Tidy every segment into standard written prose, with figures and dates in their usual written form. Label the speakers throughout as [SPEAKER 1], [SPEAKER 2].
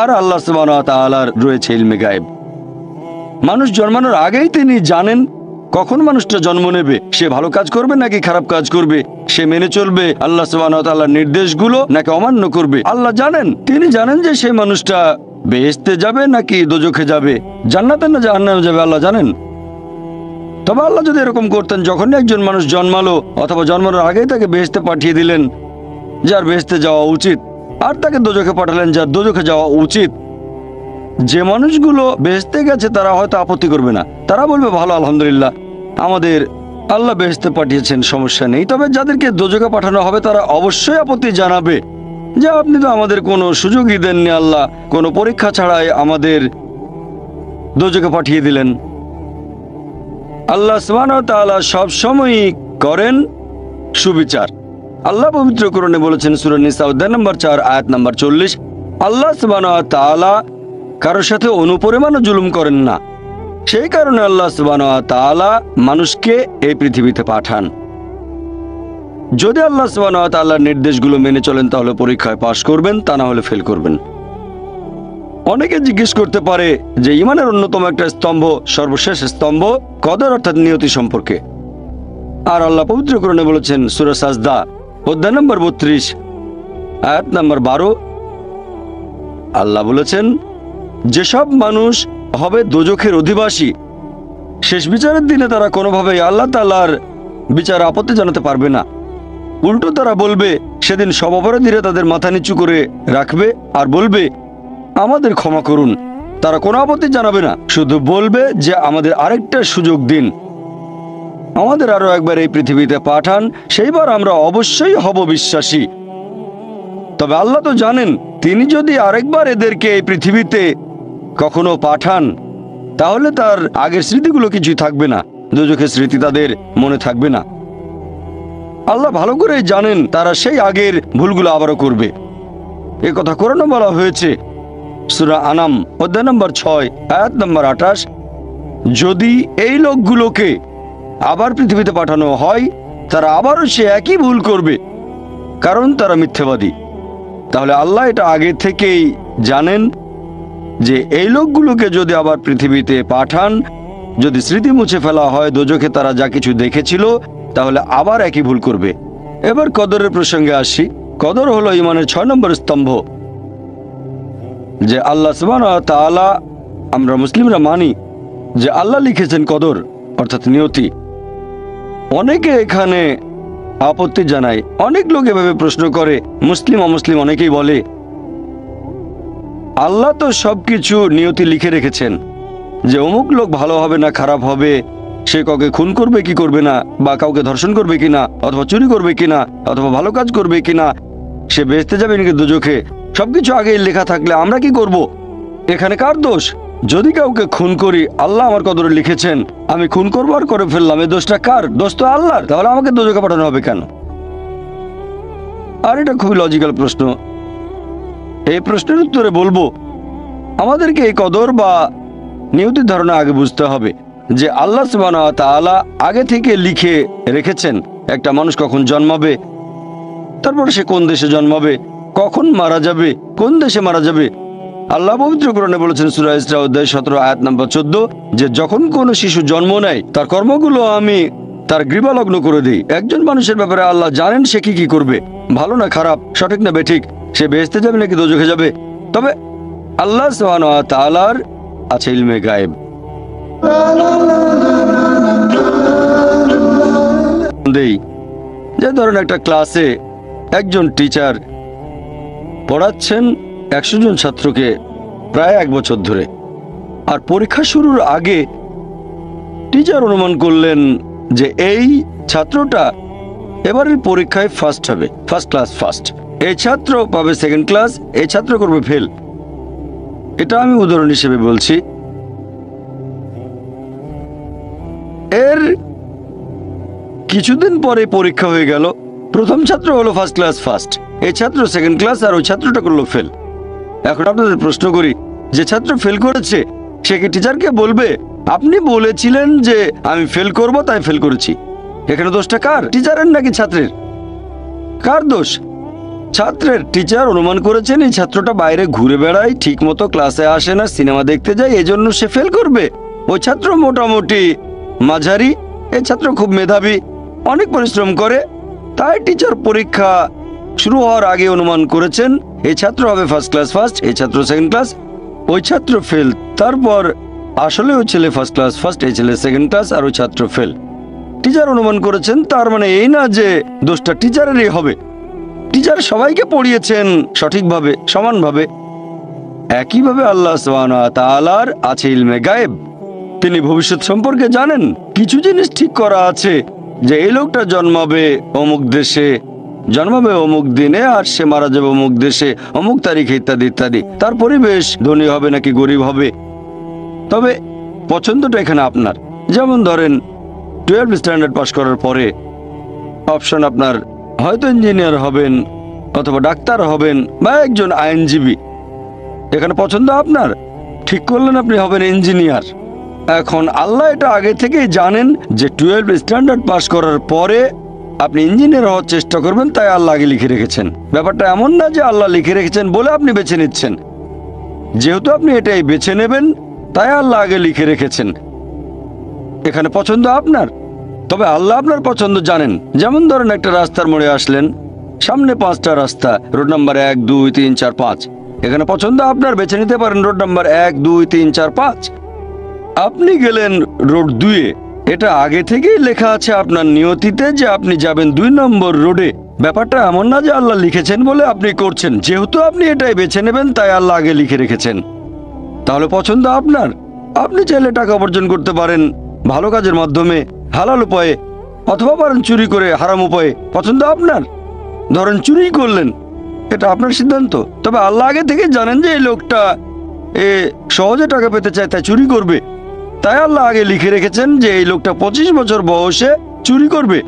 [SPEAKER 1] আর আল্লাহ সুবহানাহু ওয়া তাআলার রয়েছে ইলমে গায়েব। মানুষ জন্মানোর আগেই তিনি জানেন কখন মানুষটা জন্ম নেবে, সে ভালো কাজ করবে নাকি খারাপ কাজ করবে, সে মেনে চলবে আল্লাহ সুবহানাহু ওয়া তাআলার নির্দেশগুলো নাকি অমান্য করবে। আল্লাহ জানেন, তিনি জানেন যে সেই মানুষটা বেহেশতে যাবে নাকি দোজখে যাবে, জান্নাতে না জাহান্নামে যাবে, আল্লাহ জানেন। তবে আল্লাহ যদি এরকম করতেন, যখনই একজন মানুষ জন্মালো অথবা জন্মানোর আগেই তাকে বেহেশতে পাঠিয়ে দিলেন যার বেহেশতে যাওয়া উচিত, আর তাকে দোজখে পাঠালেন যার দোজখে যাওয়া উচিত, যে মানুষগুলো বেহেশতে গেছে তারা হয়তো আপত্তি করবে না, তারা বলবে ভালো, আলহামদুলিল্লাহ, আমাদের আল্লাহ বেহেশতে পাঠিয়েছেন, সমস্যা নেই। তবে যাদেরকে দোজখে পাঠানো হবে তারা অবশ্যই আপত্তি জানাবে যে আপনি তো আমাদের কোনো সুযোগই দেননি, আল্লাহ কোনো পরীক্ষা ছাড়াই আমাদের দোজখে পাঠিয়ে দিলেন। আল্লাহ সুবহানাহু ওয়া তাআলা সবসময়ই করেন সুবিচার। আল্লাহ পবিত্র কোরআনে বলেছেন সূরা নিসা অধ্যায় নম্বর 4 আয়াত নম্বর 40, আল্লাহ সুবহানাহু ওয়া তাআলা কারোর সাথে অনুপরিমাণও জুলুম করেন না। সেই কারণে আল্লাহ সুবহানাহু ওয়া তাআলা মানুষকে এই পৃথিবীতে পাঠান। যদি আল্লাহ সুবহানাহু ওয়া তাআলার নির্দেশগুলো মেনে চলেন তাহলে পরীক্ষায় পাশ করবেন, তা না হলে ফেল করবেন। অনেকে জিজ্ঞেস করতে পারে যে ঈমানের অন্যতম একটা স্তম্ভ, সর্বশেষ স্তম্ভ কদর অর্থাৎ নিয়তি সম্পর্কে। আর আল্লাহ পবিত্র কোরআনে বলেছেন সূরা সাজদা অধ্যায় নম্বর 32 আয়াত নম্বর 12, আল্লাহ বলেছেন যেসব মানুষ হবে দোজখের অধিবাসী, শেষ বিচারের দিনে তারা কোনোভাবেই আল্লাহ তাআলার বিচার আপত্তি জানাতে পারবে না। উল্টো তারা বলবে, সেদিন সব অপরাধীরা তাদের মাথা নিচু করে রাখবে আর বলবে আমাদের ক্ষমা করুন। তারা কোনো আপত্তি জানাবে না, শুধু বলবে যে আমাদের আরেকটা সুযোগ দিন, আমাদের আরো একবার এই পৃথিবীতে পাঠান, সেইবার আমরা অবশ্যই হব বিশ্বাসী। তবে আল্লাহ তো জানেন, তিনি যদি আরেকবার এদেরকে এই পৃথিবীতে কখনো পাঠান তাহলে তার আগের স্মৃতিগুলো কিছুই থাকবে না, দোজখের স্মৃতি তাদের মনে থাকবে না। আল্লাহ ভালো করেই জানেন তারা সেই আগের ভুলগুলো আবারও করবে। এ কথা কোরআনে বলা হয়েছে সূরা আনাম অধ্যায় নম্বর 6 আয়াত নম্বর 28, যদি এই লোকগুলোকে আবার পৃথিবীতে পাঠানো হয় তারা আবারও সে একই ভুল করবে, কারণ তারা মিথ্যাবাদী। তাহলে আল্লাহ এটা আগে থেকেই জানেন যে এই লোকগুলোকে যদি আবার পৃথিবীতে পাঠান, যদি স্মৃতি মুছে ফেলা হয় দোজখে তারা যা কিছু দেখেছিল, তাহলে আবার একই ভুল করবে। এবার কদরের প্রসঙ্গে আসি। কদর হলো ঈমানের 6 নম্বর স্তম্ভ, যে আল্লাহ সুবহানাহু ওয়া তাআলা, আমরা মুসলিমরা মানি যে আল্লাহ লিখেছেন কদর অর্থাৎ নিয়তি। অনেকে এখানে আপত্তি জানায়, অনেক লোক এভাবে প্রশ্ন করে, মুসলিম অমুসলিম অনেকেই বলে আল্লাহ তো সবকিছু নিয়তি লিখে রেখেছেন, যে অমুক লোক ভালো হবে না খারাপ হবে, সে কাউকে খুন করবে কি করবে না, বা কাউকে ধর্ষণ করবে কিনা, অথবা চুরি করবে কিনা, অথবা ভালো কাজ করবে কিনা, সে বেহেশতে যাবে নাকি দোজখে, সবকিছু আগেই লেখা থাকলে আমরা কি করব? এখানে কার দোষ? যদি কাউকে খুন করি, আল্লাহ আমার কদরে লিখেছেন, আমি খুন করবো আর করে ফেললাম, এই দোষটা কার? দোষ তো আল্লাহর। তাহলে আমাকে দোজখে পাঠানো হবে কেন? আর এটা খুবই লজিক্যাল প্রশ্ন। এই প্রশ্নের উত্তরে বলবো, আমাদেরকে এই কদর বা নিয়তির ধারণা আগে বুঝতে হবে যে আল্লাহ সুবহানাহু ওয়া তাআলা আগে থেকে লিখে রেখেছেন একটা মানুষ কখন জন্মাবে, তারপরে সে কোন দেশে জন্মাবে, কখন মারা যাবে, কোন দেশে মারা যাবে। আল্লাহ পবিত্র কোরআনে বলেছেন সূরা ইসরা অধ্যায় 17 আয়াত নম্বর 14, যে যখন কোনো শিশু জন্ম নেয় তার কর্মগুলো আমি তার গ্রীবালগ্ন করে দিই। একজন মানুষের ব্যাপারে আল্লাহ জানেন সে কি করবে, ভালো না খারাপ, সঠিক না বেঠিক, সে বেহেশতে যাবে নাকি দোজখে যাবে। তবে আল্লাহ সুবহানাহু ওয়া তাআলার আছে ইলমে গায়েব। যে ধরেন একটা ক্লাসে একজন টিচার পড়াচ্ছেন 100 জন ছাত্রকে প্রায় 1 বছর ধরে, আর পরীক্ষা শুরুর আগে টিচার অনুমান করলেন যে এই ছাত্রটা এবারের পরীক্ষায় ফার্স্ট হবে, ফার্স্ট ক্লাস ফার্স্ট, এই ছাত্র পাবে সেকেন্ড ক্লাস, এই ছাত্র করবে ফেল। এটা আমি উদাহরণ হিসেবে বলছি। এর কিছুদিন পরে পরীক্ষা হয়ে গেল, প্রথম ছাত্র হলো ফার্স্ট ক্লাস ফার্স্ট, এই ছাত্র সেকেন্ড ক্লাস, আর ওই ছাত্রটা করলো ফেল। এখন আপনাদের প্রশ্ন করি, যে ছাত্র ফেল করেছে সে কি টিচারকে বলবে আপনি বলেছিলেন যে আমি ফেল করব তাই ফেল করেছি? এখানে দোষটা কার? টিচারের নাকি ছাত্রের? কার দোষ? ছাত্রের টিচার অনুমান করেছেন এই ছাত্রটা বাইরে ঘুরে বেড়ায়, ঠিক মতো ক্লাসে আসে না, সিনেমা দেখতে যায়, এজন্য সে ফেল করবে। ওই ছাত্র মোটামুটি মাঝারি, এই ছাত্র খুব মেধাবী, অনেক পরিশ্রম করে, তাই টিচার পরীক্ষা শুরু হওয়ার আগে অনুমান করেছেন এই ছাত্র হবে ফার্স্ট ক্লাস ফার্স্ট, এই ছাত্র সেকেন্ড ক্লাস, ওই ছাত্র ফেল। তারপর আসলে ওই ছেলে ফার্স্ট ক্লাস ফার্স্ট, এই ছেলে সেকেন্ড ক্লাস, আর ওই ছাত্র ফেল। টিচার অনুমান করেছেন, তার মানে এই না যে দোষটা টিচারেরই হবে। টিচার সবাইকে পড়িয়েছেন সঠিকভাবে, সমানভাবে। একইভাবে আল্লাহ সুবহানাহু ওয়া তাআলার আছে ইলমে গায়েব, তিনি ভবিষ্যৎ সম্পর্কে জানেন। কিছু জিনিস ঠিক করা আছে যে এই লোকটা জন্মাবে অমুক দেশে, জন্মাবে অমুক দিনে, আর সে মারা যাবে অমুক দেশে অমুক তারিখে, ইত্যাদি ইত্যাদি। তার পরিবেশ ধনী হবে নাকি গরিব হবে, তবে পছন্দটা এখানে আপনার। যেমন ধরেন 12 স্ট্যান্ডার্ড পাস করার পরে অপশন আপনার হয়তো ইঞ্জিনিয়ার হবেন, অথবা ডাক্তার হবেন, বা একজন আইনজীবী। এখানে পছন্দ আপনার, ঠিক করলেন আপনি হবেন ইঞ্জিনিয়ার। এখন আল্লাহ এটা আগে থেকেই জানেন যে 12 স্ট্যান্ডার্ড পাস করার পরে আপনি ইঞ্জিনিয়ার হওয়ার চেষ্টা করবেন, তাই আল্লাহ আগে লিখে রেখেছেন। ব্যাপারটা এমন না যে আল্লাহ লিখে রেখেছেন বলে আপনি বেছে নিচ্ছেন। যেহেতু আপনি এটাই বেছে নেবেন, তাই আল্লাহ আগে লিখে রেখেছেন। এখানে পছন্দ আপনার, তবে আল্লাহ আপনার পছন্দ জানেন। যেমন ধরেন একটা রাস্তার মোড়ে আসলেন, সামনে 5টা রাস্তা, রোড নাম্বার 1, 2, 3, 4, 5। এখানে পছন্দ আপনার, বেছে নিতে পারেন রোড নাম্বার 1, 2, 3, 4, 5। আপনি গেলেন রোড 2-এ, এটা আগে থেকেই লেখা আছে আপনার নিয়তিতে যে আপনি যাবেন 2 নম্বর রোডে। ব্যাপারটা এমন না যে আল্লাহ লিখেছেন বলে আপনি করছেন। যেহেতু আপনি এটাই বেছে নেবেন, তাই আল্লাহ আগে লিখে রেখেছেন। তাহলে পছন্দ আপনার। আপনি চাইলে টাকা উপার্জন করতে পারেন ভালো কাজের মাধ্যমে, হালাল উপায়ে, অথবা পারেন চুরি করে হারাম উপায়ে। পছন্দ আপনার। ধরেন চুরি করলেন, এটা আপনার সিদ্ধান্ত। তবে আল্লাহ আগে থেকে জানেন যে এই লোকটা সহজে টাকা পেতে চায়, তাই চুরি করবে। তাই আল্লাহ আগে লিখে রেখেছেন যে এই লোকটা 25 বছর বয়সে চুরি করবে।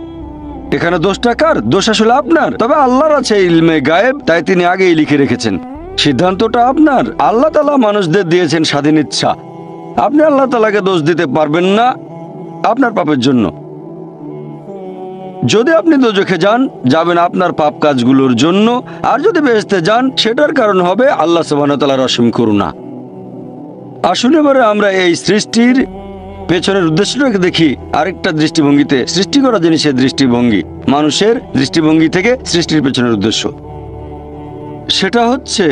[SPEAKER 1] এখানে দোষটা কার? দোষ আসলে আপনার। তবে আল্লাহর আছে ইলমে গায়েব, তাই তিনি আগেই লিখে রেখেছেন। সিদ্ধান্তটা আপনার। আল্লাহ তাআলা মানুষদের দিয়েছেন স্বাধীন ইচ্ছা। আপনি আল্লাহ তাআলাকে দোষ দিতে পারবেন না আপনার পাপের জন্য। যদি আপনি দোজখে যান, যাবেন আপনার পাপ কাজগুলোর জন্য, আর যদি বেহেশতে যান, সেটার কারণ হবে আল্লাহ সুবহানাহু ওয়া তাআলার অসীম করুণা। আসলে এবারে আমরা এই সৃষ্টির পেছনের উদ্দেশ্যটাকে দেখি আরেকটা দৃষ্টিভঙ্গিতে। সৃষ্টি করা জিনিসের দৃষ্টিভঙ্গি, মানুষের দৃষ্টিভঙ্গি থেকে সৃষ্টির পেছনের উদ্দেশ্য, সেটা হচ্ছে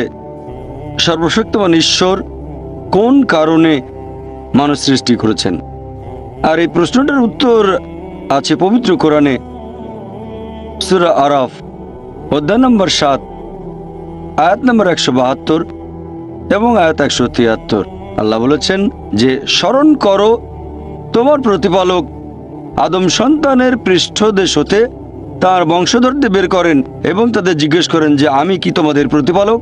[SPEAKER 1] সর্বশক্তিমান ঈশ্বর কোন কারণে মানুষ সৃষ্টি করেছেন। আর এই প্রশ্নটার উত্তর আছে পবিত্র কোরআনে, সূরা আরাফ অধ্যায় নম্বর 7, আয়াত নম্বর 172 এবং আয়াত 173। আল্লাহ বলেছেন যে স্মরণ করো তোমার প্রতিপালক আদম সন্তানের পৃষ্ঠদেশ হতে তার বংশধরদের বের করেন এবং তাদের জিজ্ঞেস করেন যে আমি কি তোমাদের প্রতিপালক?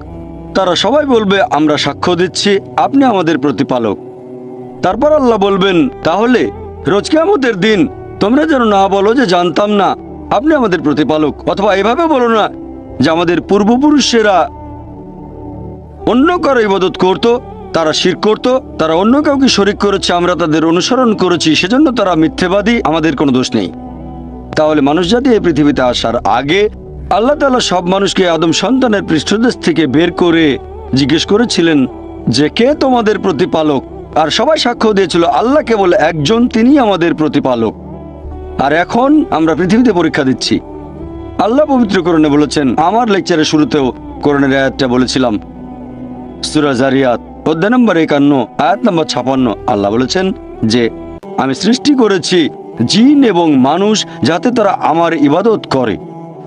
[SPEAKER 1] তারা সবাই বলবে আমরা সাক্ষ্য দিচ্ছি আপনি আমাদের প্রতিপালক। তারপর আল্লাহ বলবেন তাহলে রোজ কিয়ামতের দিন তোমরা যেন না বলো যে জানতাম না আপনি আমাদের প্রতিপালক, অথবা এভাবে বলো না যে আমাদের পূর্বপুরুষেরা অন্য কারো ইবাদত করত, তারা শিরক করত, তারা অন্য কাউকে শরীক করেছে, আমরা তাদের অনুসরণ করেছি, সেজন্য তারা মিথ্যেবাদী, আমাদের কোনো দোষ নেই। তাহলে মানুষ জাতি এই পৃথিবীতে আসার আগে আল্লাহ তাআলা সব মানুষকে আদম সন্তানের পৃষ্ঠদেশ থেকে বের করে জিজ্ঞেস করেছিলেন যে কে তোমাদের প্রতিপালক, আর সবাই সাক্ষ্য দিয়েছিল আল্লাহ কেবল একজন, তিনি আমাদের প্রতিপালক। আর এখন আমরা পৃথিবীতে পরীক্ষা দিচ্ছি। আল্লাহ পবিত্র কোরআনে বলেছেন, আমার লেকচারের শুরুতেও কোরআনের আয়াতটা বলেছিলাম, সূরা জারিয়াত অধ্যায় নম্বর 51 আয়াত নম্বর 56। আল্লাহ বলেছেন যে আমি সৃষ্টি করেছি জিন এবং মানুষ যাতে তারা আমার ইবাদত করে।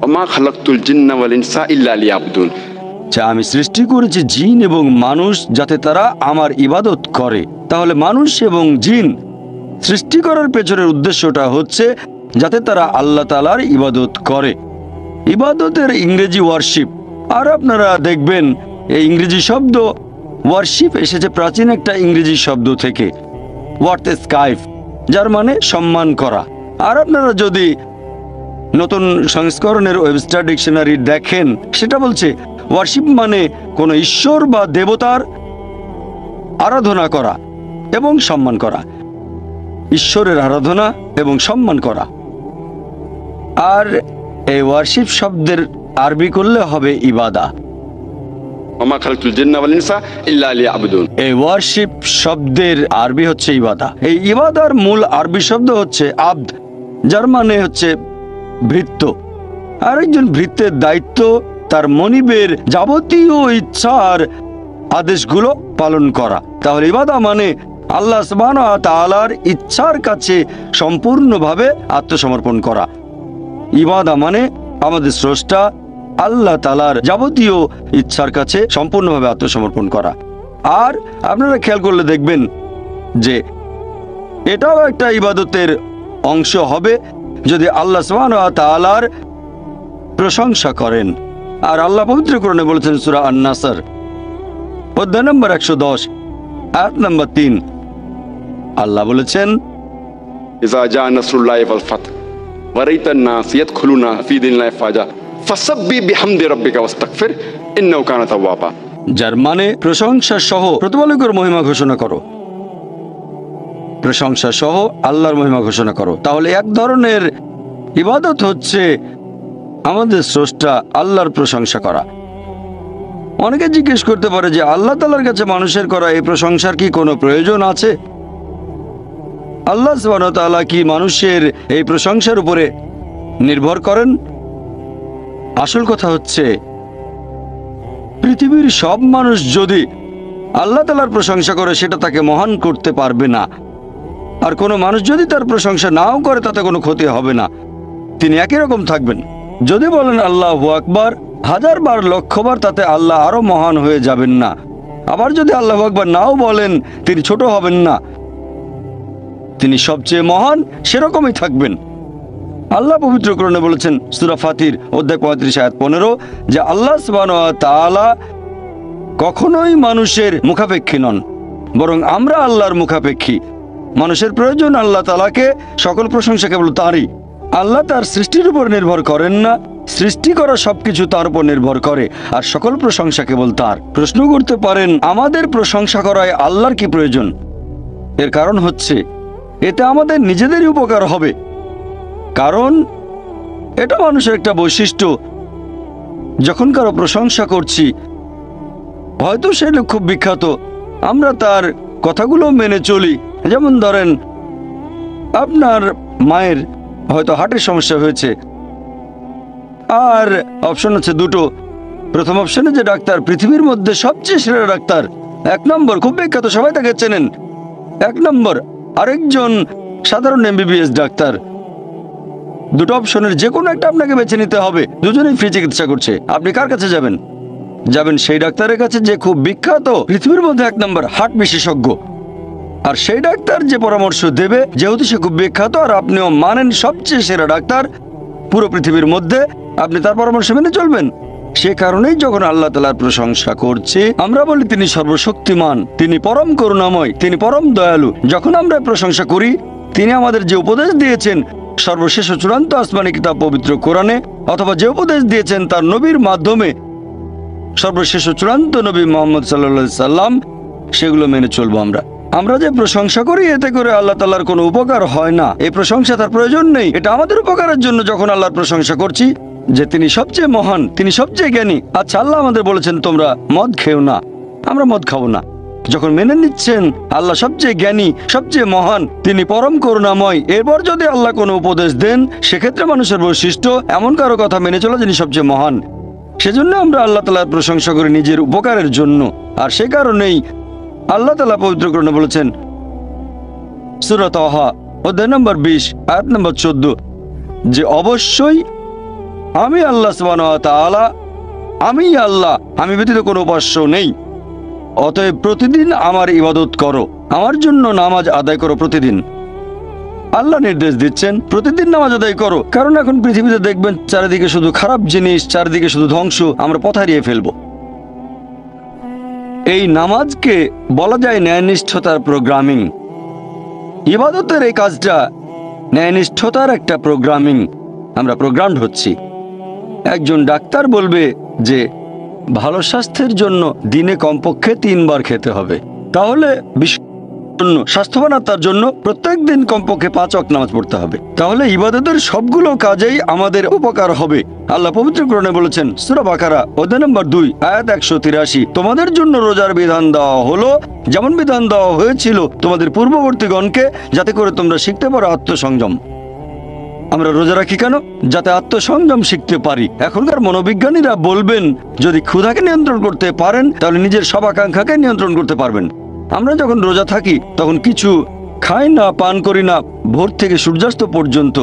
[SPEAKER 2] ওমা খালাকতুল জিন্না ওয়াল ইনসা ইল্লা লিয়াবুদুন।
[SPEAKER 1] আমি সৃষ্টি করেছি জিন এবং মানুষ যাতে তারা আমার ইবাদত করে। তাহলে মানুষ এবং জিন সৃষ্টি করার পেছনের উদ্দেশ্যটা হচ্ছে যাতে তারা আল্লাহ তাআলার ইবাদত করে। ইবাদতের ইংরেজি ওয়ারশিপ। আর আপনারা দেখবেন এই ইংরেজি শব্দ ওয়ারশিপ এসেছে প্রাচীন একটা ইংরেজি শব্দ থেকে, ওয়ার্থস্কাইফ, যার মানে সম্মান করা। আর আপনারা যদি নতুন সংস্করণের ওয়েবস্টার ডিকশনারি দেখেন, সেটা বলছে ওয়ারশিপ মানে কোনো ঈশ্বর বা দেবতার আরাধনা করা এবং সম্মান করা, ঈশ্বরের আরাধনা এবং সম্মান করা। আর এই ওয়ারশিপ শব্দের আরবি করলে হবে ইবাদা।
[SPEAKER 2] ওমা খালাকতুল জিন্না ওয়াল ইনসা ইল্লা লিয়াবুদুন।
[SPEAKER 1] এই ওয়ারশিপ শব্দের আরবি হচ্ছে ইবাদা। এই ইবাদার মূল আরবি শব্দ হচ্ছে আব্দ, যার মানে হচ্ছে ভৃত্য। আরেকজন ভৃত্যের দায়িত্ব তার মনিবের যাবতীয় ইচ্ছার আদেশগুলো পালন করা। তাহলে ইবাদা মানে আল্লাহ সুবহানাহু ওয়া তাআলার ইচ্ছার কাছে সম্পূর্ণভাবে আত্মসমর্পণ করা। ইবাদা মানে আমাদের স্রষ্টা আল্লাহ তাআলার যাবতীয় ইচ্ছার কাছে সম্পূর্ণভাবে আত্মসমর্পণ করা। আর আপনারা খেয়াল করলে দেখবেন যে এটাও একটা ইবাদতের অংশ হবে যদি আল্লাহ সুবহানাহু ওয়া তাআলার প্রশংসা করেন। আর আল্লাহ পবিত্র কোরআনে বলেছেন সূরা আন-নাসর অধ্যায় নম্বর 110 আয়াত নম্বর 3, আল্লাহ বলেছেন,
[SPEAKER 2] ইযা জা নাসরুল্লাহি ওয়াল ফাত ওয়া রাইতান নাস ইয়াদখুলুনা ফি দীনিল্লাহি ফাজা ফাসাব্বি বিহামদি রাব্বিকা ওয়াস্তাগফির ইন্নাহু কানা তাওয়াবা।
[SPEAKER 1] যার মানে প্রশংসা সহ প্রতিপালকের মহিমা ঘোষণা করো, প্রশংসা সহ আল্লাহর মহিমা ঘোষণা করো। তাহলে এক ধরনের ইবাদত হচ্ছে আমাদের স্রষ্টা আল্লাহর প্রশংসা করা। অনেকে জিজ্ঞেস করতে পারে যে আল্লাহ তাআলার কাছে মানুষের করা এই প্রশংসার কি কোনো প্রয়োজন আছে? আল্লাহ সুবহানাহু ওয়া তাআলা কি মানুষের এই প্রশংসার উপরে নির্ভর করেন? আসল কথা হচ্ছে পৃথিবীর সব মানুষ যদি আল্লাহ তাআলার প্রশংসা করে সেটা তাকে মহান করতে পারবে না। আর কোনো মানুষ যদি তার প্রশংসা নাও করে তাতে কোনো ক্ষতি হবে না, তিনি একই রকম থাকবেন। যদি বলেন আল্লাহু আকবার 1000 বার 1,00,000 বার, তাতে আল্লাহ আরো মহান হয়ে যাবেন না। আবার যদি আল্লাহু আকবার নাও বলেন তিনি ছোট হবেন না, তিনি সবচেয়ে মহান সেরকমই থাকবেন। আল্লাহ পবিত্র কোরআনে বলেছেন সূরা ফাতির অধ্যায় 35 আয়াত 15 যে আল্লাহ সুবহানাহু ওয়া তাআলা কখনোই মানুষের মুখাপেক্ষী নন, বরং আমরা আল্লাহর মুখাপেক্ষী। মানুষের প্রয়োজন আল্লাহ তাআলাকে, সকল প্রশংসা কেবল তাঁরই। আল্লাহ তার সৃষ্টির উপর নির্ভর করেন না, সৃষ্টি করা সবকিছু তার উপর নির্ভর করে, আর সকল প্রশংসা কেবল তার। প্রশ্ন করতে পারেন আমাদের প্রশংসা করায় আল্লাহর কি প্রয়োজন? এর কারণ হচ্ছে এতে আমাদের নিজেদেরই উপকার হবে, কারণ এটা মানুষের একটা বৈশিষ্ট্য। যখন কারো প্রশংসা করছি, হয়তো সে লোক খুব বিখ্যাত, আমরা তার কথাগুলো মেনে চলি। যেমন ধরেন আপনার মায়ের হয়তো হার্টের সমস্যা হয়েছে, আর অপশন আছে দুটো। প্রথম অপশনে যে ডাক্তার পৃথিবীর মধ্যে সবচেয়ে সেরা ডাক্তার, 1 নম্বর, খুব বিখ্যাত, সবাই তাকে চেনেন, 1 নম্বর। আরেকজন সাধারণ MBBS ডাক্তার। দুটো অপশনের যে কোনো একটা আপনাকে বেছে নিতে হবে। দুজনেই ফ্রি চিকিৎসা করছে। আপনি কার কাছে যাবেন? যাবেন সেই ডাক্তারের কাছে যে খুব বিখ্যাত, পৃথিবীর মধ্যে 1 নম্বর হার্ট বিশেষজ্ঞ। আর সেই ডাক্তার যে পরামর্শ দেবে, যেহেতু সে খুব বিখ্যাত আর আপনিও মানেন সবচেয়ে সেরা ডাক্তার পুরো পৃথিবীর মধ্যে, আপনি তার পরামর্শ মেনে চলবেন। সে কারণেই যখন আল্লাহ তাআলার প্রশংসা করছি আমরা বলি তিনি সর্বশক্তিমান, তিনি পরম করুণাময়, তিনি পরম দয়ালু। যখন আমরা প্রশংসা করি তিনি আমাদের যে উপদেশ দিয়েছেন সর্বশেষ ও চূড়ান্ত আসমানি কিতাব পবিত্র কোরআনে, অথবা যে উপদেশ দিয়েছেন তার নবীর মাধ্যমে সর্বশেষ ও চূড়ান্ত নবী মুহাম্মদ সাল্লাল্লাহু আলাইহি সাল্লাম, সেগুলো মেনে চলবো। আমরা যে প্রশংসা করি এতে করে আল্লাহ তাআলার কোনো উপকার হয় না। এই প্রশংসা তার প্রয়োজন নেই, এটা আমাদের উপকারের জন্য। যখন আল্লাহর প্রশংসা করছি যে তিনি সবচেয়ে মহান, তিনি সবচেয়ে জ্ঞানী। আচ্ছা, আল্লাহ আমাদের বলেছেন তোমরা মদ খেও না, আমরা মদ খাবো না। যখন মেনে নিচ্ছেন আল্লাহ সবচেয়ে জ্ঞানী, সবচেয়ে মহান, তিনি পরম করুণাময়, এরপর যদি আল্লাহ কোনো উপদেশ দেন সেক্ষেত্রে মানুষের বৈশিষ্ট্য এমন কারো কথা মেনে চলা যিনি সবচেয়ে মহান। সেজন্য আমরা আল্লাহ তাআলার প্রশংসা করি নিজের উপকারের জন্য। আর সে কারণেই আল্লাহ তাআলা পবিত্র কোরআনে বলেছেন সূরা তাহা অধ্যায় নম্বর 20 আয়াত নম্বর 14 যে অবশ্যই আমি আল্লাহ সুবহানাহু ওয়া তাআলা, আমি আল্লাহ, আমি ব্যতীত কোনো উপাস্য নেই। অতএব প্রতিদিন আমার ইবাদত করো, আমার জন্য নামাজ আদায় করো প্রতিদিন। আল্লাহ নির্দেশ দিচ্ছেন প্রতিদিন নামাজ আদায় করো, কারণ এখন পৃথিবীতে দেখবেন চারিদিকে শুধু খারাপ জিনিস, চারিদিকে শুধু ধ্বংস, আমরা পথ হারিয়ে ফেলবো। এই নামাজকে বলা যায় ন্যায়নিষ্ঠতার প্রোগ্রামিং। ইবাদতের এই কাজটা ন্যায়নিষ্ঠতার একটা প্রোগ্রামিং। আমরা প্রোগ্রামড হচ্ছি। একজন ডাক্তার বলবে যে ভালো স্বাস্থ্যের জন্য দিনে কমপক্ষে 3 বার খেতে হবে, তাহলে জন্য, স্বাস্থ্যবান আত্মার জন্য প্রত্যেক দিন কমপক্ষে 5 ওয়াক্ত নামাজ পড়তে হবে। তাহলে ইবাদতের সবগুলো কাজেই আমাদের উপকার হবে। আল্লাহ পবিত্র কোরআনে বলেছেন সূরা বাকারা অধ্যায় নম্বর 2 আয়াত 183, তোমাদের জন্য রোজার বিধান দেওয়া হলো যেমন বিধান দেওয়া হয়েছিল তোমাদের পূর্ববর্তীগণকে, যাতে করে তোমরা শিখতে পারো আত্মসংযম। আমরা রোজা রাখি কেন? যাতে আত্মসংযম শিখতে পারি। এখনকার মনোবিজ্ঞানীরা বলবেন যদি ক্ষুধাকে নিয়ন্ত্রণ করতে পারেন তাহলে নিজের সব আকাঙ্ক্ষাকে নিয়ন্ত্রণ করতে পারবেন। আমরা যখন রোজা থাকি তখন কিছু খাই না, পান করি না ভোর থেকে সূর্যাস্ত পর্যন্ত।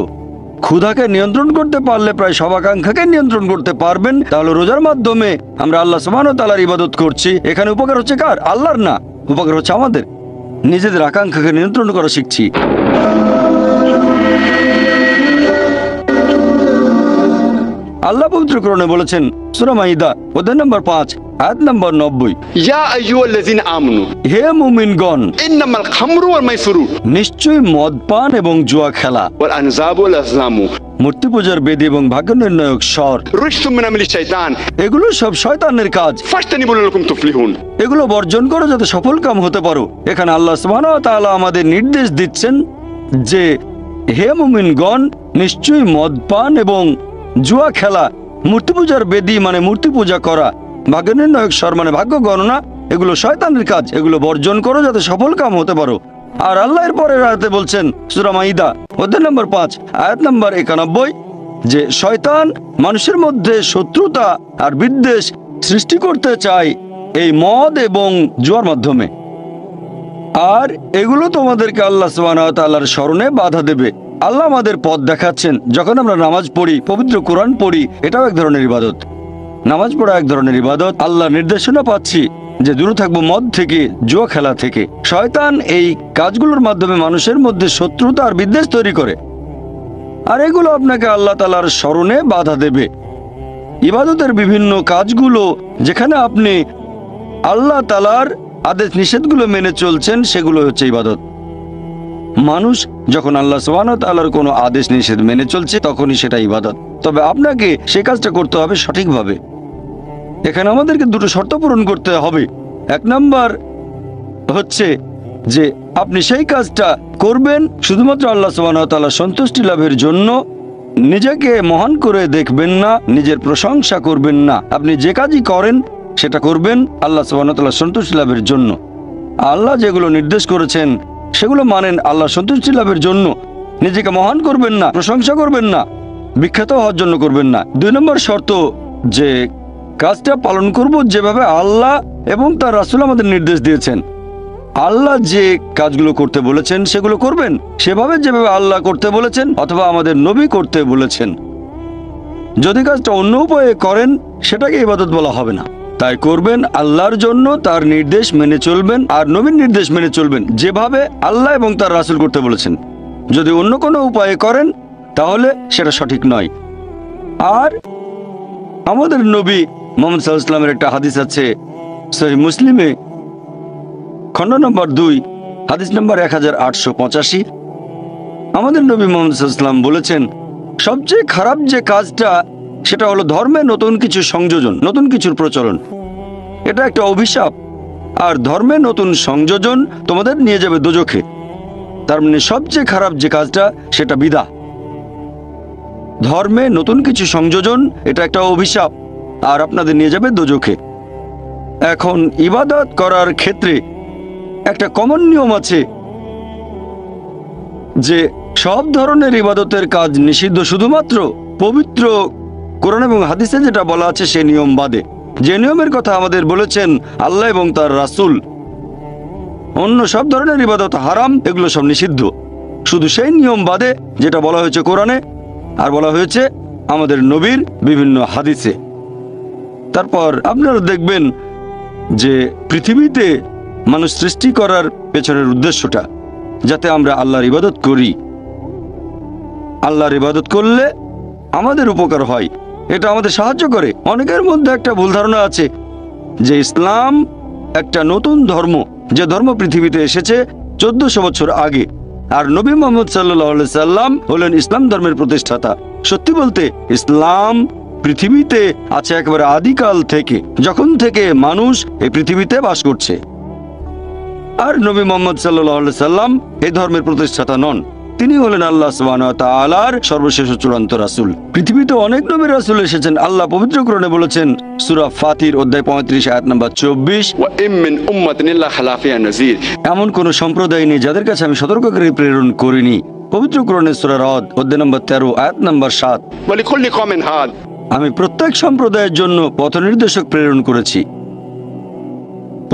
[SPEAKER 1] ক্ষুধাকে নিয়ন্ত্রণ করতে পারলে প্রায় সব আকাঙ্ক্ষাকে নিয়ন্ত্রণ করতে পারবেন। তাহলে রোজার মাধ্যমে আমরা আল্লাহ সুবহানাহু ওয়া তাআলার ইবাদত করছি। এখানে উপকার হচ্ছে কার? আল্লাহর না, উপকার হচ্ছে আমাদের। নিজেদের আকাঙ্ক্ষাকে নিয়ন্ত্রণ করা শিখছি। আল্লাহ পবিত্র কোরআনে বলেছেন সূরা মাইদা অধ্যায় নম্বর 5 আয়াত নম্বর 90,
[SPEAKER 2] या अय्युहल्लज़ीना आमनू
[SPEAKER 1] হে মুমিনগণ,
[SPEAKER 2] इन्नमल खम्रु वल मैसुरु
[SPEAKER 1] নিশ্চয়ই মদ পান এবং জুয়া খেলা,
[SPEAKER 2] वल अनज़ाबु वल अज़लामु
[SPEAKER 1] মূর্তি পূজার বেদী এবং ভাগ্য নির্ণায়ক স্বর,
[SPEAKER 2] रिज्सुम मिन अमलि शैतान
[SPEAKER 1] এগুলো সব শয়তানের কাজ।
[SPEAKER 2] फज्तनिबू लअल्लकुम तुफ्लिहून।
[SPEAKER 1] এগুলো বর্জন করো যাতে সফল কাম হতে পারো। এখানে আল্লাহ সুবহানাহু ওয়া তাআলা আমাদের নির্দেশ দিচ্ছেন যে হে মুমিনগণ, নিশ্চয়ই মদ পান এবং জুয়া খেলা, মূর্তি পূজার বেদী মানে মূর্তি পূজা করা, ভাগ্য নির্ণায়ক স্বর মানে ভাগ্য গণনা, এগুলো শয়তানের কাজ। এগুলো বর্জন করো যাতে সফল কাম হতে পারো। আর আল্লাহ এর পরের আয়াতে বলছেন সূরা মাইদা অধ্যায় নম্বর 5 আয়াত নম্বর 91, যে শয়তান মানুষের মধ্যে শত্রুতা আর বিদ্বেষ সৃষ্টি করতে চায় এই মদ এবং জুয়ার মাধ্যমে। আর এগুলো তোমাদেরকে আল্লাহ সুবহানাহু ওয়া তাআলার স্মরণে বাধা দেবে। আল্লাহ আমাদের পথ দেখাচ্ছেন। যখন আমরা নামাজ পড়ি, পবিত্র কোরআন পড়ি, এটাও এক ধরনের ইবাদত। নামাজ পড়া এক ধরনের ইবাদত। আল্লাহ নির্দেশনা পাচ্ছি যে দূরে থাকবো মদ থেকে, জুয়া খেলা থেকে। শয়তান এই কাজগুলোর মাধ্যমে মানুষের মধ্যে শত্রুতা আর বিদ্বেষ তৈরি করে, আর এগুলো আপনাকে আল্লাহ তাআলার স্মরণে বাধা দেবে। ইবাদতের বিভিন্ন কাজগুলো যেখানে আপনি আল্লাহ তাআলার আদেশ নিষেধগুলো মেনে চলছেন, সেগুলো হচ্ছে ইবাদত। মানুষ যখন আল্লাহ সুবহানাহু ওয়া তাআলার কোনো আদেশ নিষেধ মেনে চলছে তখনই সেটা ইবাদত। তবে আপনাকে সে কাজটা করতে হবে সঠিকভাবে। এখানে আমাদেরকে দুটো শর্ত পূরণ করতে হবে। এক নাম্বার হচ্ছে যে আপনি সেই কাজটা করবেন শুধুমাত্র আল্লাহ সুবহানাহু ওয়া তাআলার সন্তুষ্টি লাভের জন্য। নিজেকে মহান করে দেখবেন না, নিজের প্রশংসা করবেন না। আপনি যে কাজই করেন সেটা করবেন আল্লাহ সুবহানাহু ওয়া তাআলার সন্তুষ্টি লাভের জন্য। আল্লাহ যেগুলো নির্দেশ করেছেন সেগুলো মানেন আল্লাহ সন্তুষ্টি লাভের জন্য। নিজেকে মহান করবেন না, প্রশংসা করবেন না, বিখ্যাত হওয়ার জন্য করবেন না। 2 নম্বর শর্ত যে কাজটা পালন করব যেভাবে আল্লাহ এবং তার রাসূল আমাদের নির্দেশ দিয়েছেন। আল্লাহ যে কাজগুলো করতে বলেছেন সেগুলো করবেন সেভাবে যেভাবে আল্লাহ করতে বলেছেন অথবা আমাদের নবী করতে বলেছেন। যদি কাজটা অন্য উপায়ে করেন সেটাকে ইবাদত বলা হবে না। তাই করবেন আল্লাহর জন্য, তার নির্দেশ মেনে চলবেন আর নবীর নির্দেশ মেনে চলবেন যেভাবে আল্লাহ এবং তার রাসূল করতে বলেছেন। যদি অন্য কোনো উপায়ে করেন তাহলে সেটা সঠিক নয়। আর আমাদের নবী মুহাম্মদ সাল্লাল্লাহু আলাইহি ওয়াসাল্লামের একটা হাদিস আছে সহিহ মুসলিমে, খণ্ড নম্বর 2 হাদিস নম্বর 1885। আমাদের নবী মুহাম্মদ সাল্লাল্লাহু আলাইহি ওয়াসাল্লাম বলেছেন সবচেয়ে খারাপ যে কাজটা সেটা হলো ধর্মে নতুন কিছু সংযোজন, নতুন কিছুর প্রচলন। এটা একটা অভিশাপ। আর ধর্মে নতুন সংযোজন তোমাদের নিয়ে যাবে দোজখে। তার মানে সবচেয়ে খারাপ যে কাজটা সেটা বিদআত। ধর্মে নতুন কিছু সংযোজন এটা একটা অভিশাপ আর আপনাদের নিয়ে যাবে দোজখে। এখন ইবাদত করার ক্ষেত্রে একটা কমন নিয়ম আছে যে সব ধরনের ইবাদতের কাজ নিষিদ্ধ শুধুমাত্র পবিত্র কোরআন এবং হাদিসে যেটা বলা আছে সেই নিয়ম বাদে। যে নিয়মের কথা আমাদের বলেছেন আল্লাহ এবং তার রাসূল, অন্য সব ধরনের ইবাদত হারাম, এগুলো সব নিষিদ্ধ। শুধু সেই নিয়ম বাদে যেটা বলা হয়েছে কোরআনে আর বলা হয়েছে আমাদের নবীর বিভিন্ন হাদিসে। তারপর আপনারা দেখবেন যে পৃথিবীতে মানুষ সৃষ্টি করার পেছনের উদ্দেশ্যটা যাতে আমরা আল্লাহর ইবাদত করি। আল্লাহর ইবাদত করলে আমাদের উপকার হয়, এটা আমাদের সাহায্য করে। অনেকের মধ্যে একটা ভুল ধারণা আছে যে ইসলাম একটা নতুন ধর্ম, যে ধর্ম পৃথিবীতে এসেছে 1400 বছর আগে, আর নবী মুহাম্মদ সাল্লাল্লাহু আলাইহি সাল্লাম হলেন ইসলাম ধর্মের প্রতিষ্ঠাতা। সত্যি বলতে ইসলাম পৃথিবীতে আছে একেবারে আদিকাল থেকে, যখন থেকে মানুষ এই পৃথিবীতে বাস করছে। আর নবী মুহাম্মদ সাল্লাল্লাহু আলাইহি সাল্লাম এই ধর্মের প্রতিষ্ঠাতা নন। তিনি হলেন আল্লাহ সুবহানাহু ওয়া তাআলার সর্বশেষ ও চূড়ান্ত রাসূল। পৃথিবীতে অনেক নবী রাসূল এসেছেন। আল্লাহ পবিত্র কোরআনে বলেছেন সূরা ফাতির অধ্যায় 35 আয়াত নাম্বার 24,
[SPEAKER 2] وإن من أمة إلا خلا فيها نذير।
[SPEAKER 1] এমন কোন সম্প্রদায় নেই যাদের কাছে আমি সতর্ককারী প্রেরণ করিনি। পবিত্র কোরআনের সূরা রদ অধ্যায় নম্বর 13 আয়াত নাম্বার 7,
[SPEAKER 2] ولكل قوم هاد।
[SPEAKER 1] আমি প্রত্যেক সম্প্রদায়ের জন্য পথনির্দেশক প্রেরণ করেছি।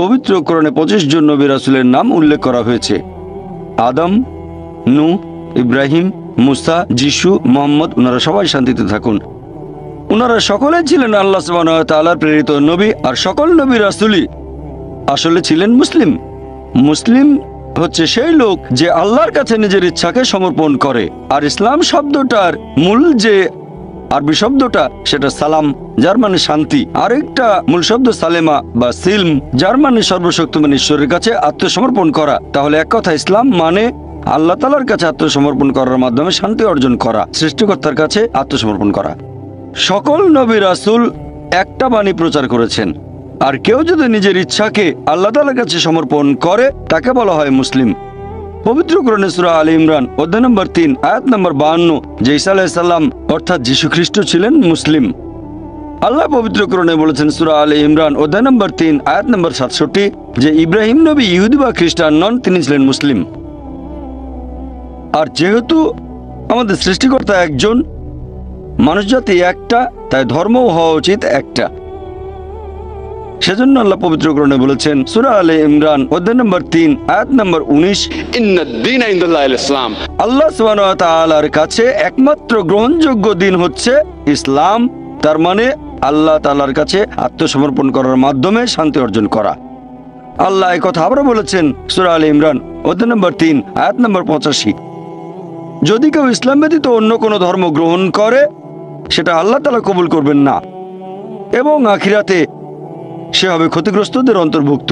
[SPEAKER 1] পবিত্র কোরআনে 25 জন নবী রাসূলের নাম উল্লেখ করা হয়েছে। আদম, নূহ, ইব্রাহিম, মুসা, যিশু, মুহাম্মদ, ওনারা সবাই শান্তিতে থাকুন। ওনারা সকলে ছিলেন আল্লাহ সুবহানাহু ওয়া তাআলার প্রেরিত নবী। আর সকল নবী রাসূলই আসলে ছিলেন মুসলিম। মুসলিম হচ্ছে সেই লোক যে আল্লাহর কাছে নিজের ইচ্ছাকে সমর্পণ করে। আর ইসলাম শব্দটার মূল যে আরবি শব্দটা সেটা সালাম, যার মানে শান্তি। আরেকটা মূল শব্দ সালেমা বা সিলম, যার মানে সর্বশক্তিমান ঈশ্বরের কাছে আত্মসমর্পণ করা। তাহলে এক কথা ইসলাম মানে আল্লাহ তাআলার কাছে আত্মসমর্পণ করার মাধ্যমে শান্তি অর্জন করা, সৃষ্টিকর্তার কাছে আত্মসমর্পণ করা। সকল নবী রাসূল একটা বাণী প্রচার করেছেন। আর কেউ যদি নিজের ইচ্ছাকে আল্লাহ তাআলার কাছে সমর্পণ করে তাকে বলা হয় মুসলিম। পবিত্র কোরআনে সূরা আলে ইমরান অধ্যায় নম্বর 3 আয়াত নম্বর 52 যে ঈসা আলাইহিস সালাম অর্থাৎ যীশু খ্রিস্ট ছিলেন মুসলিম। আল্লাহ পবিত্র কোরআনে বলেছেন সূরা আলে ইমরান অধ্যায় নম্বর 3 আয়াত নম্বর 67 যে ইব্রাহিম নবী ইহুদি বা খ্রিস্টান নন, তিনি ছিলেন মুসলিম। আর যেহেতু আমাদের সৃষ্টিকর্তা একজন, মানুষজাতি একটা, তাই ধর্মও হওয়া উচিত একটা। সেজন্য আল্লাহ পবিত্র কোরআনে বলেছেন সূরা আলে ইমরান অধ্যায় নম্বর 3 আয়াত নম্বর 19
[SPEAKER 2] إن الدين عند الله الإسلام।
[SPEAKER 1] আল্লাহ সুবহানাহু ওয়া তাআলার কাছে একমাত্র গ্রহণযোগ্য দিন হচ্ছে ইসলাম। তার মানে আল্লাহ তাআলার কাছে আত্মসমর্পণ করার মাধ্যমে শান্তি অর্জন করা। আল্লাহ এই কথা আবার বলেছেন সূরা আলে ইমরান অধ্যায় নম্বর 3 আয়াত নম্বর 85 যদি কেউ ইসলাম ব্যতীত অন্য কোনো ধর্ম গ্রহণ করে সেটা আল্লাহ তাআলা কবুল করবেন না এবং আখিরাতে সে হবে ক্ষতিগ্রস্তদের অন্তর্ভুক্ত।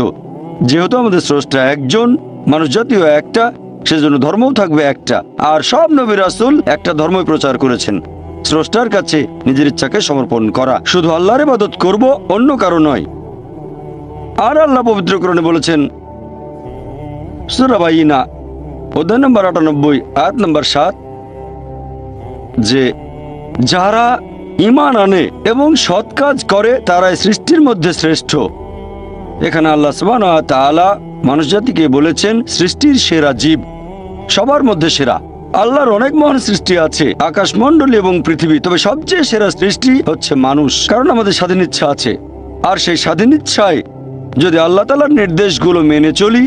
[SPEAKER 1] যেহেতু আমাদের স্রষ্টা একজন, মানুষ জাতীয় একটা, সেজন্য ধর্মও থাকবে একটা। আর সব নবী রাসূল একটা ধর্মই প্রচার করেছেন, স্রষ্টার কাছে নিজের ইচ্ছাকে সমর্পণ করা। শুধু আল্লাহর ইবাদত করব, অন্য কারো নয়। আর আল্লাহ পবিত্র কোরআনে বলেছেন সূরা বাইনা অধ্যায় নম্বর 98 আয়াত নম্বর 7 যে যারা ঈমান আনে এবং সৎ কাজ করে তারাই সৃষ্টির মধ্যে শ্রেষ্ঠ। এখানে আল্লাহ সুবহানাহু ওয়া তাআলা মানুষজাতিকে বলেছেন সৃষ্টির সেরা জীব, সবার মধ্যে সেরা। আল্লাহর অনেক মহান সৃষ্টি আছে, আকাশমণ্ডলী এবং পৃথিবী, তবে সবচেয়ে সেরা সৃষ্টি হচ্ছে মানুষ। কারণ আমাদের স্বাধীন ইচ্ছা আছে, আর সেই স্বাধীন ইচ্ছায় যদি আল্লাহ তাআলার নির্দেশগুলো মেনে চলি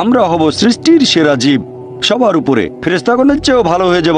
[SPEAKER 1] আমরা হব সৃষ্টির সেরা জীব, সবার উপরে। ফেরেশতাগণের চেয়েও ভালো হয়ে যাব।